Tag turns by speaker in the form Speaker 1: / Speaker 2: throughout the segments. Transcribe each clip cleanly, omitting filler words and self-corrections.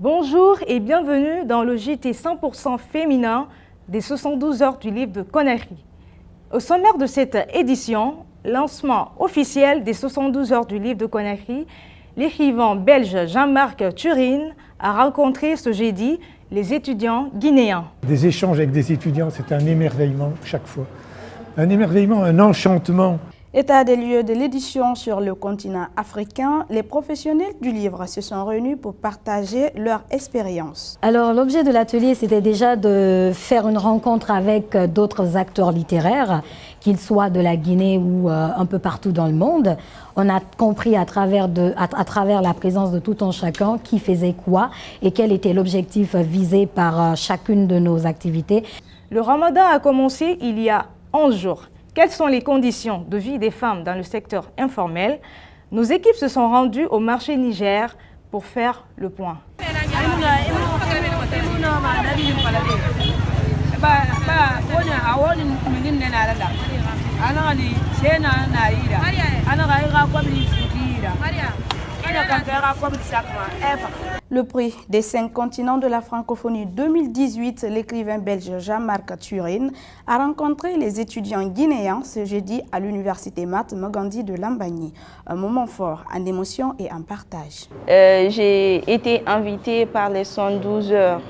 Speaker 1: Bonjour et bienvenue dans le JT 100% féminin des 72 heures du livre de Conakry. Au sommaire de cette édition, lancement officiel des 72 heures du livre de Conakry, l'écrivain belge Jean-Marc Turine a rencontré ce jeudi les étudiants guinéens.
Speaker 2: Des échanges avec des étudiants, c'est un émerveillement chaque fois. Un émerveillement, un enchantement.
Speaker 3: État des lieux de l'édition sur le continent africain, les professionnels du livre se sont réunis pour partager leur expérience.
Speaker 4: Alors l'objet de l'atelier, c'était déjà de faire une rencontre avec d'autres acteurs littéraires, qu'ils soient de la Guinée ou un peu partout dans le monde. On a compris à travers la présence de tout un chacun qui faisait quoi et quel était l'objectif visé par chacune de nos activités.
Speaker 1: Le ramadan a commencé il y a 11 jours. Quelles sont les conditions de vie des femmes dans le secteur informel? Nos équipes se sont rendues au marché Niger pour faire le point.
Speaker 3: Le prix des 5 continents de la francophonie 2018, l'écrivain belge Jean-Marc Turine a rencontré les étudiants guinéens ce jeudi à l'université Mahatma Gandhi de Lambagny. Un moment fort en émotion et en partage.
Speaker 5: J'ai été invitée par les 112 heures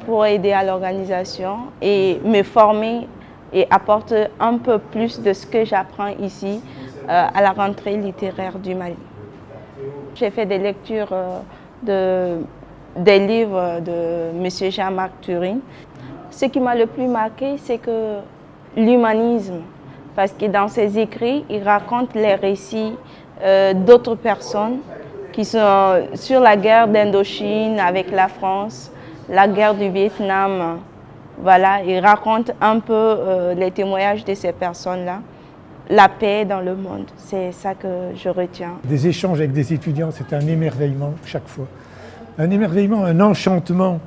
Speaker 5: pour aider à l'organisation et me former et apporter un peu plus de ce que j'apprends ici à la rentrée littéraire du Mali. J'ai fait des lectures des livres de M. Jean-Marc Turine. Ce qui m'a le plus marqué, c'est que l'humanisme, parce que dans ses écrits, il raconte les récits d'autres personnes qui sont sur la guerre d'Indochine avec la France, la guerre du Vietnam. Voilà, il raconte un peu les témoignages de ces personnes-là. La paix dans le monde, c'est ça que je retiens.
Speaker 2: Des échanges avec des étudiants, c'est un émerveillement chaque fois. Un émerveillement, un enchantement,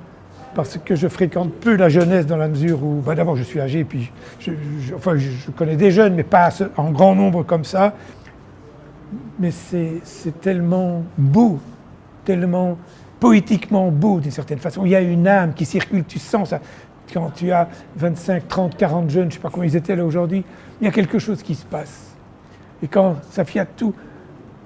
Speaker 2: parce que je fréquente peu la jeunesse dans la mesure où, d'abord je suis âgé, puis je connais des jeunes, mais pas en grand nombre comme ça. Mais c'est tellement beau, tellement poétiquement beau d'une certaine façon. Il y a une âme qui circule, tu sens ça. Quand tu as 25, 30, 40 jeunes, je ne sais pas comment ils étaient là aujourd'hui, il y a quelque chose qui se passe. Et quand Safiatou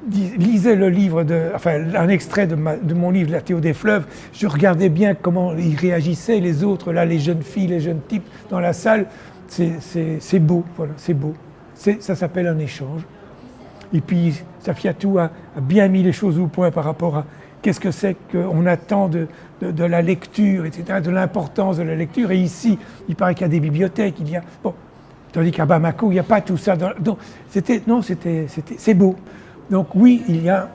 Speaker 2: lisait le livre, un extrait de mon livre, La Théo des fleuves, je regardais bien comment ils réagissaient, les autres, là, les jeunes filles, les jeunes types dans la salle. C'est beau, voilà, c'est beau. Ça s'appelle un échange. Et puis Safiatou a bien mis les choses au point par rapport à qu'est-ce que c'est qu'on attend de la lecture, etc., de l'importance de la lecture. Et ici, il paraît qu'il y a des bibliothèques, tandis qu'à Bamako, il n'y a pas tout ça. C'est beau. Donc oui, il y a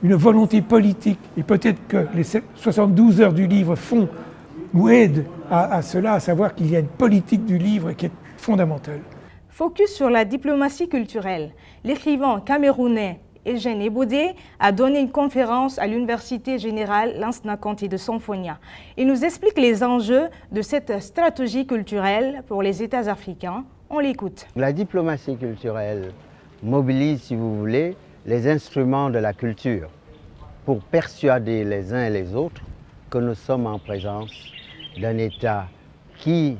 Speaker 2: une volonté politique. Et peut-être que les 72 heures du livre font ou aident à cela, à savoir qu'il y a une politique du livre qui est fondamentale.
Speaker 1: Focus sur la diplomatie culturelle. L'écrivain camerounais Eugène Ebodé a donné une conférence à l'Université générale Lansana Conté de Sonfonia. Il nous explique les enjeux de cette stratégie culturelle pour les États africains. On l'écoute.
Speaker 6: La diplomatie culturelle mobilise, si vous voulez, les instruments de la culture pour persuader les uns et les autres que nous sommes en présence d'un État qui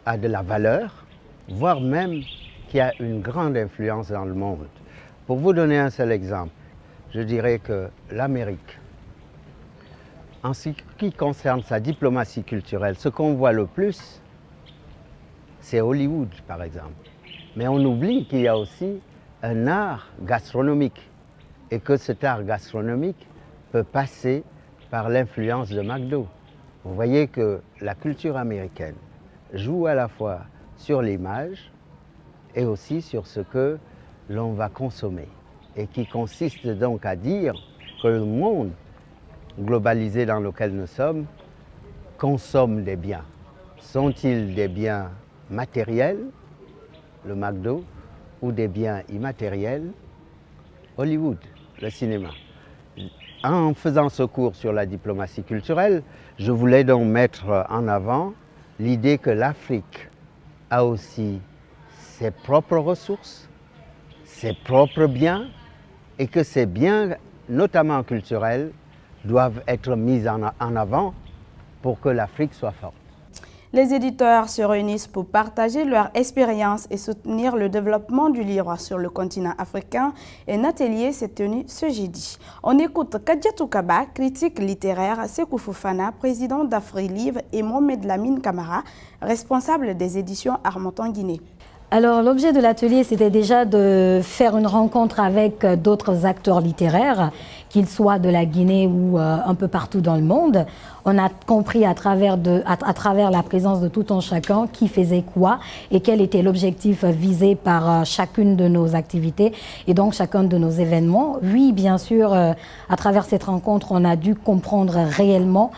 Speaker 6: a de la valeur, voire même qui a une grande influence dans le monde. Pour vous donner un seul exemple, je dirais que l'Amérique, en ce qui concerne sa diplomatie culturelle, ce qu'on voit le plus, c'est Hollywood, par exemple. Mais on oublie qu'il y a aussi un art gastronomique et que cet art gastronomique peut passer par l'influence de McDo. Vous voyez que la culture américaine joue à la fois sur l'image et aussi sur ce que l'on va consommer et qui consiste donc à dire que le monde globalisé dans lequel nous sommes consomme des biens. Sont-ils des biens matériels, le McDo, ou des biens immatériels, Hollywood, le cinéma? En faisant ce cours sur la diplomatie culturelle, je voulais donc mettre en avant l'idée que l'Afrique a aussi ses propres ressources, ses propres biens, et que ces biens, notamment culturels, doivent être mises en avant pour que l'Afrique soit forte.
Speaker 3: Les éditeurs se réunissent pour partager leur expérience et soutenir le développement du livre sur le continent africain. Un atelier s'est tenu ce jeudi. On écoute Kadiatou Kaba, critique littéraire, Sekou Fofana, président d'Afrilivre, et Mohamed Lamine Kamara, responsable des éditions Harmattan Guinée.
Speaker 4: Alors, l'objet de l'atelier, c'était déjà de faire une rencontre avec d'autres acteurs littéraires, qu'ils soient de la Guinée ou un peu partout dans le monde. On a compris à travers la présence de tout un chacun qui faisait quoi et quel était l'objectif visé par chacune de nos activités et donc chacun de nos événements. Oui, bien sûr, à travers cette rencontre, on a dû comprendre réellement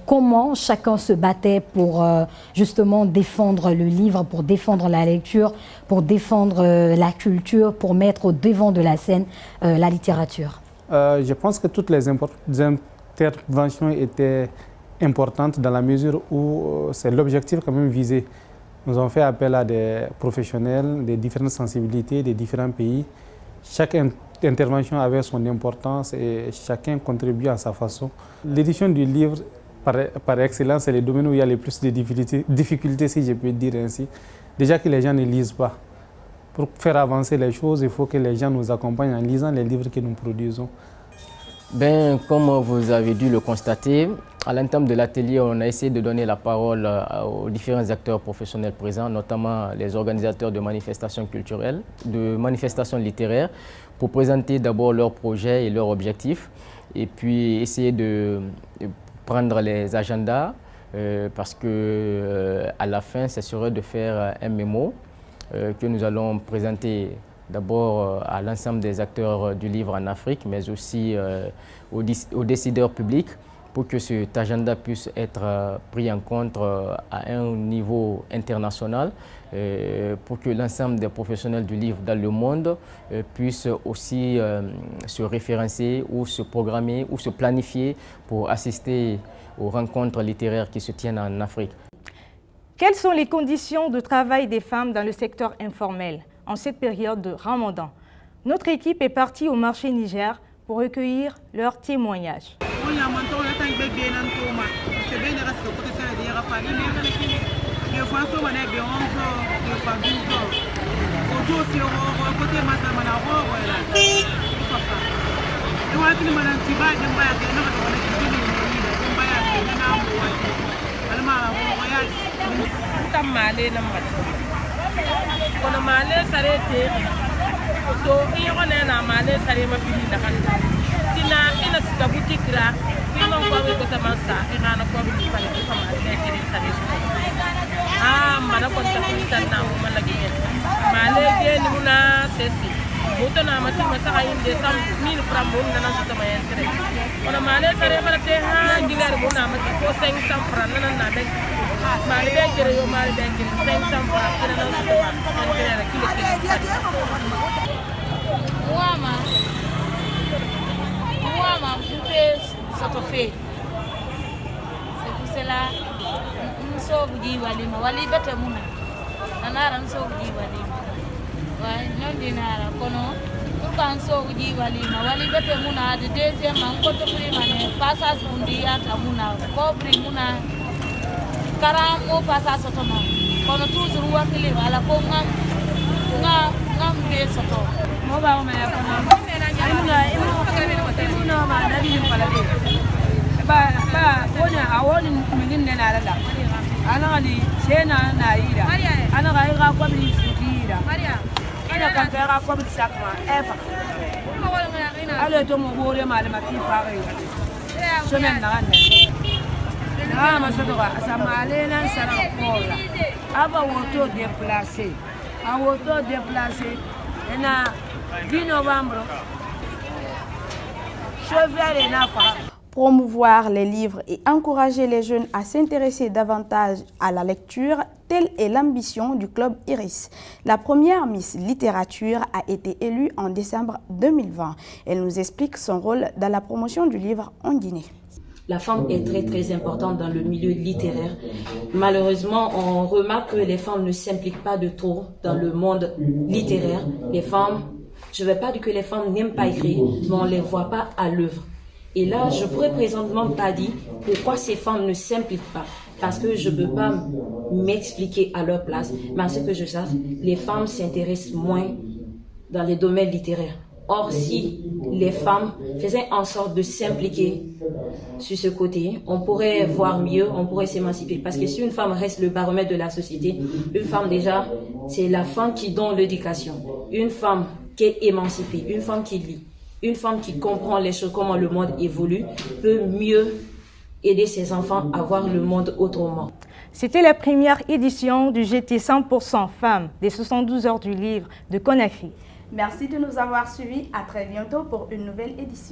Speaker 4: comment chacun se battait pour justement défendre le livre, pour défendre la lecture, pour défendre la culture, pour mettre au devant de la scène la littérature.
Speaker 7: Je pense que toutes les interventions étaient importantes dans la mesure où c'est l'objectif quand même visé. Nous avons fait appel à des professionnels des différentes sensibilités, des différents pays. Chaque intervention avait son importance et chacun contribuait à sa façon. L'édition du livre, par excellence, c'est le domaine où il y a le plus de difficultés, si je peux dire ainsi. Déjà que les gens ne lisent pas. Pour faire avancer les choses, il faut que les gens nous accompagnent en lisant les livres que nous produisons.
Speaker 8: Ben, comme vous avez dû le constater, à l'entame de l'atelier, on a essayé de donner la parole aux différents acteurs professionnels présents, notamment les organisateurs de manifestations culturelles, de manifestations littéraires, pour présenter d'abord leurs projets et leurs objectifs, et puis essayer de prendre les agendas, parce que à la fin, ce serait de faire un mémo que nous allons présenter d'abord à l'ensemble des acteurs du livre en Afrique, mais aussi aux décideurs publics pour que cet agenda puisse être pris en compte à un niveau international, pour que l'ensemble des professionnels du livre dans le monde puissent aussi se référencer ou se programmer ou se planifier pour assister aux rencontres littéraires qui se tiennent en Afrique.
Speaker 1: Quelles sont les conditions de travail des femmes dans le secteur informel en cette période de Ramadan? Notre équipe est partie au marché Niger pour recueillir leurs témoignages.
Speaker 9: kono male sare te to iyo na male sare ma fili da kan tina ina sika butikra fino ko ko tamansa ina na ko bi pale ko male ke sare mana ko ta na mo malagi male ge ni muna sesi moto na mati masa inde sam 1000 francs mo na na ta ma entre kono male sare mala te ha dinar mo na mati ko 500 francs na na be mali be jere yo mali be jere 500 francs ina na ta entre kilo Wama couper ça fait c'est pour cela nous sommes dit walima wali bete muna nanara nous sommes dit walima ouais non dinara kono pour quand sommes dit walima wali bete muna de deuxième en côté primane passage mundia tamuna cobri muna karamo passage sotono kono toujours wakili wala ko ngam be soto mo ba o me kono imuna ma nabi falale ba konya awoni mingin ne na la ana ali sena na ira ana ga ira ko bi sutira ana kan ga ko bi sakma efa ale to mo bore malamati fare somen na ne ah ma soto ga samale nan sara kola aba woto déplacer a woto déplacer na 10 novembre.
Speaker 3: Promouvoir les livres et encourager les jeunes à s'intéresser davantage à la lecture, telle est l'ambition du club Iris. La première Miss Littérature a été élue en décembre 2020. Elle nous explique son rôle dans la promotion du livre en Guinée.
Speaker 10: La femme est très très importante dans le milieu littéraire. Malheureusement, on remarque que les femmes ne s'impliquent pas de trop dans le monde littéraire. Les femmes, je ne vais pas dire que les femmes n'aiment pas écrire, mais on ne les voit pas à l'œuvre. Et là, je pourrais présentement pas dire pourquoi ces femmes ne s'impliquent pas. Parce que je ne peux pas m'expliquer à leur place. Mais à ce que je sache, les femmes s'intéressent moins dans les domaines littéraires. Or, si les femmes faisaient en sorte de s'impliquer sur ce côté, on pourrait voir mieux, on pourrait s'émanciper. Parce que si une femme reste le baromètre de la société, une femme déjà, c'est la femme qui donne l'éducation. Une femme qui est émancipée, une femme qui lit, une femme qui comprend les choses, comment le monde évolue, peut mieux aider ses enfants à voir le monde autrement.
Speaker 1: C'était la première édition du GT 100% femmes des 72 heures du livre de Conakry.
Speaker 3: Merci de nous avoir suivis. À très bientôt pour une nouvelle édition.